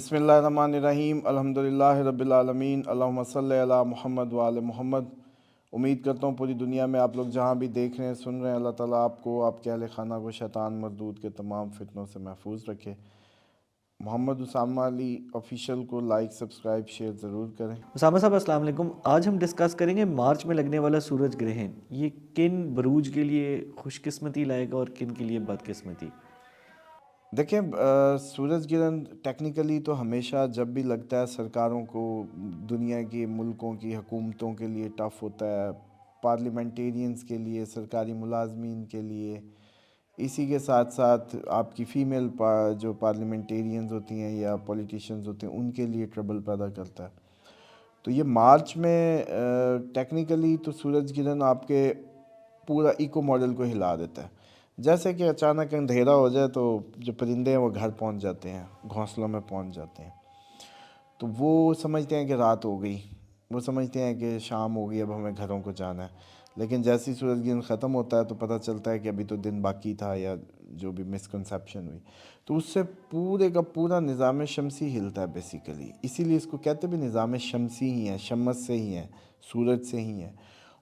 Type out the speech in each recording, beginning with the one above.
بسم اللہ الرحمن الرحیم، الحمدللہ رب العالمین، اللہم صلی علی محمد وآل محمد۔ امید کرتا ہوں پوری دنیا میں آپ لوگ جہاں بھی دیکھ رہے ہیں سن رہے ہیں، اللہ تعالیٰ آپ کو، آپ کے اہل خانہ کو شیطان مردود کے تمام فتنوں سے محفوظ رکھے۔ محمد اسامہ علی آفیشیل کو لائک، سبسکرائب، شیئر ضرور کریں۔ اسامہ صاحب السلام علیکم۔ آج ہم ڈسکس کریں گے مارچ میں لگنے والا سورج گرہن، یہ کن بروج کے لیے خوش قسمتی لائے گا اور کن کے لیے بد قسمتی؟ دیکھیں، سورج گرہن ٹیکنیکلی تو ہمیشہ جب بھی لگتا ہے سرکاروں کو، دنیا کے ملکوں کی حکومتوں کے لیے ٹف ہوتا ہے، پارلیمنٹیرینز کے لیے، سرکاری ملازمین کے لیے، اسی کے ساتھ ساتھ آپ کی فیمیل جو پارلیمنٹیرینز ہوتی ہیں یا پولیٹیشنز ہوتے ہیں ان کے لیے ٹربل پیدا کرتا ہے۔ تو یہ مارچ میں ٹیکنیکلی تو سورج گرہن آپ کے پورا ایکو ماڈل کو ہلا دیتا ہے۔ جیسے کہ اچانک اندھیرا ہو جائے تو جو پرندے ہیں وہ گھر پہنچ جاتے ہیں، گھونسلوں میں پہنچ جاتے ہیں، تو وہ سمجھتے ہیں کہ رات ہو گئی، وہ سمجھتے ہیں کہ شام ہو گئی، اب ہمیں گھروں کو جانا ہے۔ لیکن جیسے ہی سورج گرہن ختم ہوتا ہے تو پتہ چلتا ہے کہ ابھی تو دن باقی تھا، یا جو بھی مسکنسیپشن ہوئی، تو اس سے پورے کا پورا نظام شمسی ہلتا ہے بیسیکلی۔ اسی لیے اس کو کہتے بھی نظام شمسی ہی ہے، شمس سے ہی ہے، سورج سے ہی ہے۔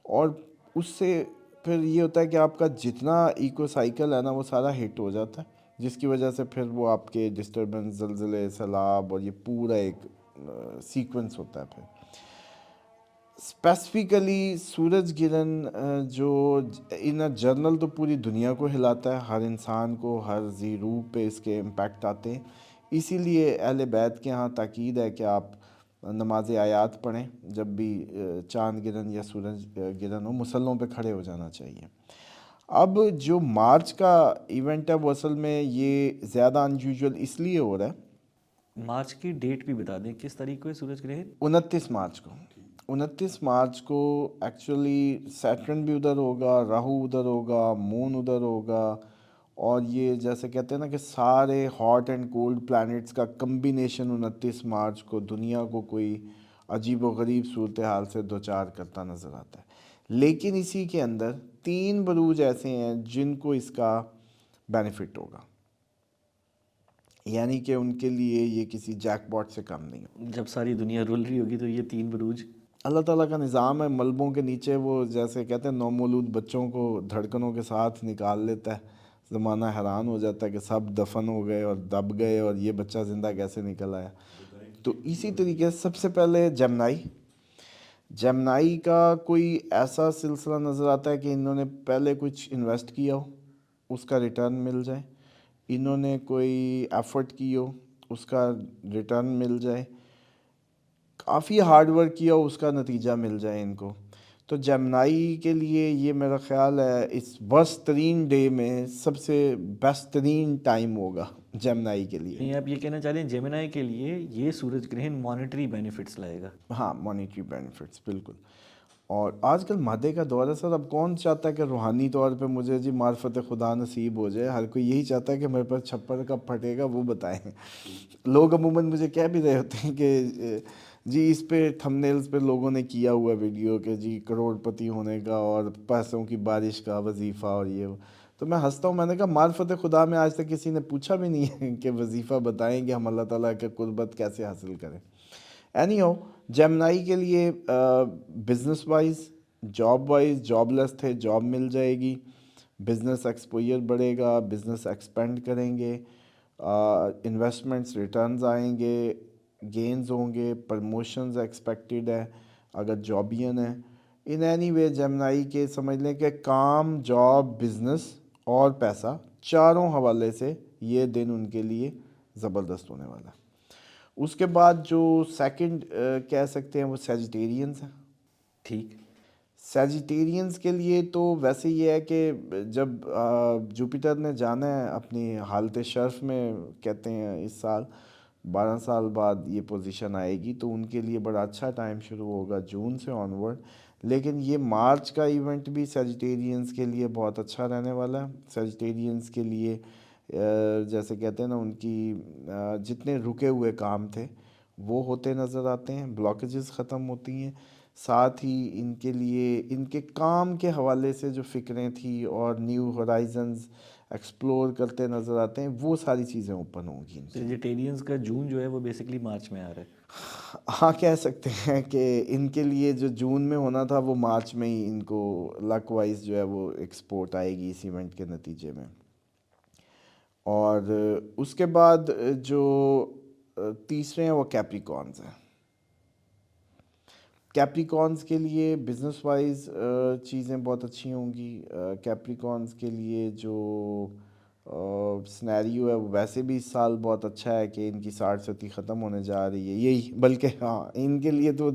اور اس سے پھر یہ ہوتا ہے کہ آپ کا جتنا ایکو سائیکل ہے نا وہ سارا ہٹ ہو جاتا ہے، جس کی وجہ سے پھر وہ آپ کے ڈسٹربنس، زلزلے، سیلاب، اور یہ پورا ایک سیکوینس ہوتا ہے۔ پھر اسپیسیفکلی سورج گرہن جو ان جرنل تو پوری دنیا کو ہلاتا ہے، ہر انسان کو، ہر ذی روح پہ اس کے امپیکٹ آتے ہیں۔ اسی لیے اہل بیت کے ہاں تاکید ہے کہ آپ نماز آیات پڑھیں جب بھی چاند گرہن یا سورج گرہن ہو، مصلوں پہ کھڑے ہو جانا چاہیے۔ اب جو مارچ کا ایونٹ ہے وہ اصل میں یہ زیادہ انیوژول اس لیے ہو رہا ہے، مارچ کی ڈیٹ بھی بتا دیں، کس تاریخ کو ہے سورج گرہن؟ 29 مارچ کو ایکچولی سیٹرن بھی ادھر ہوگا، راہو ادھر ہوگا، مون ادھر ہوگا، اور یہ جیسے کہتے ہیں نا کہ سارے ہاٹ اینڈ کولڈ پلانٹس کا کمبینیشن 29 مارچ کو دنیا کو کوئی عجیب و غریب صورتحال سے دوچار کرتا نظر آتا ہے۔ لیکن اسی کے اندر 3 بروج ایسے ہیں جن کو اس کا بینیفٹ ہوگا، یعنی کہ ان کے لیے یہ کسی جیک پاٹ سے کم نہیں ہو۔ جب ساری دنیا رول رہی ہوگی تو یہ 3 بروج اللہ تعالیٰ کا نظام ہے، ملبوں کے نیچے وہ جیسے کہتے ہیں نومولود بچوں کو دھڑکنوں کے ساتھ نکال لیتا ہے، زمانہ حیران ہو جاتا ہے کہ سب دفن ہو گئے اور دب گئے اور یہ بچہ زندہ کیسے نکل آیا۔ تو اسی طریقے سے سب سے پہلے جیمنائی کا کوئی ایسا سلسلہ نظر آتا ہے کہ انہوں نے پہلے کچھ انویسٹ کیا ہو، اس کا ریٹرن مل جائے، انہوں نے کوئی ایفرٹ کی ہو، اس کا ریٹرن مل جائے، کافی ہارڈ ورک کیا ہو، اس کا نتیجہ مل جائے ان کو۔ تو جیمنائی کے لیے یہ میرا خیال ہے اس ورسٹ ترین ڈے میں سب سے بیسٹ ترین ٹائم ہوگا جیمنائی کے لیے۔ نہیں، آپ یہ کہنا چاہ رہے ہیں جیمنائی کے لیے یہ سورج گرہن مانیٹری بینیفٹس لائے گا؟ ہاں، مانیٹری بینیفٹس بالکل۔ اور آج کل مادے کا دور ہے سر، اب کون چاہتا ہے کہ روحانی طور پہ مجھے جی معرفت خدا نصیب ہو جائے؟ ہر کوئی یہی چاہتا ہے کہ میرے پر چھپر کب پھٹے گا وہ بتائیں۔ لوگ عموماً مجھے کہہ بھی رہے ہوتے ہیں کہ جی اس پہ تھم نیلز پہ لوگوں نے کیا ہوا ویڈیو کہ جی کروڑ پتی ہونے کا اور پیسوں کی بارش کا وظیفہ اور یہ، تو میں ہنستا ہوں، میں نے کہا معرفت خدا میں آج تک کسی نے پوچھا بھی نہیں ہے کہ وظیفہ بتائیں کہ ہم اللہ تعالیٰ کے قربت کیسے حاصل کریں۔ اینی ہو، جیمنائی کے لیے business wise, job wise, jobless تھے، جاب مل جائے گی، بزنس ایکسپوئر بڑھے گا، بزنس ایکسپینڈ کریں گے، انویسٹمنٹس ریٹرنز آئیں گے، گینز ہوں گے، پرموشنز ایکسپیکٹڈ ہے اگر جابین ہیں۔ ان اینی وے جیمنائی کے سمجھ لیں کہ کام، جاب، بزنس اور پیسہ چاروں حوالے سے یہ دن ان کے لیے زبردست ہونے والا ہے۔ اس کے بعد جو سیکنڈ کہہ سکتے ہیں وہ سیجیٹیرینز ہیں۔ ٹھیک۔ سیجیٹیرینز کے لیے تو ویسے یہ ہے کہ جب جوپیٹر نے جانا ہے اپنی حالت شرف میں، کہتے ہیں اس سال 12 سال بعد یہ پوزیشن آئے گی، تو ان کے لیے بڑا اچھا ٹائم شروع ہوگا جون سے آن ورڈ۔ لیکن یہ مارچ کا ایونٹ بھی سیجیٹیرینز کے لیے بہت اچھا رہنے والا ہے۔ سیجیٹیرینز کے لیے جیسے کہتے ہیں نا ان کی جتنے رکے ہوئے کام تھے وہ ہوتے نظر آتے ہیں، بلاکیجز ختم ہوتی ہیں۔ ساتھ ہی ان کے لیے ان کے کام کے حوالے سے جو فکریں تھیں اور نیو ہورائزنز ایکسپلور کرتے نظر آتے ہیں، وہ ساری چیزیں اوپن ہوں گی ان کے لیے۔ ویجیٹیرینز کا جون جو ہے وہ بیسکلی مارچ میں آ رہا ہے۔ ہاں کہہ سکتے ہیں کہ ان کے لیے جو جون میں ہونا تھا وہ مارچ میں ہی ان کو لک وائز جو ہے وہ ایکسپورٹ آئے گی اس ایونٹ کے نتیجے میں۔ اور اس کے بعد جو تیسرے ہیں وہ کیپریکارنز ہیں۔ کیپریکارنز کے لیے بزنس وائز چیزیں بہت اچھی ہوں گی۔ کیپریکارنز کے لیے جو سنیریو ہے وہ ویسے بھی اس سال بہت اچھا ہے کہ ان کی 60 ختم ہونے جا رہی ہے، یہی بلکہ ہاں ان کے لیے تو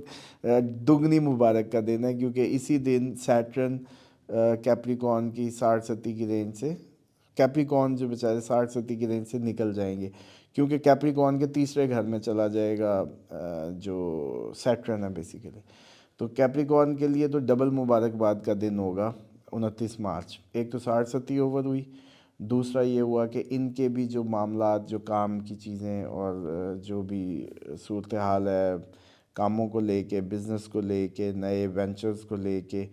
دگنی مبارک کا دن ہے، کیونکہ اسی دن سیٹرن کیپریکارن کی 60 کی رینج سے، کیپریکارن جو بیچارے 60 کی رینج سے نکل جائیں گے، کیونکہ کیپریکارن کے تیسرے گھر میں چلا جائے گا جو سیٹرن ہے بیسیکلی۔ تو کیپریکارن کے لیے تو ڈبل مبارکباد کا دن ہوگا 29 مارچ۔ ایک تو 60 اوور ہوئی، دوسرا یہ ہوا کہ ان کے بھی جو معاملات، جو کام کی چیزیں اور جو بھی صورتحال ہے کاموں کو لے کے، بزنس کو لے کے، نئے وینچرز کو لے کے،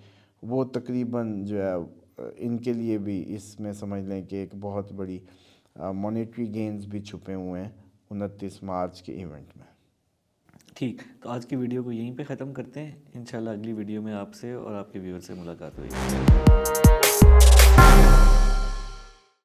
وہ تقریباً جو ہے ان کے لیے بھی اس میں سمجھ لیں کہ ایک بہت بڑی مانیٹری گینز بھی چھپے ہوئے ہیں 29 مارچ کے ایونٹ میں۔ ٹھیک، تو آج کی ویڈیو کو یہیں پہ ختم کرتے ہیں۔ انشاءاللہ اگلی ویڈیو میں آپ سے اور آپ کے ویور سے ملاقات ہوئی۔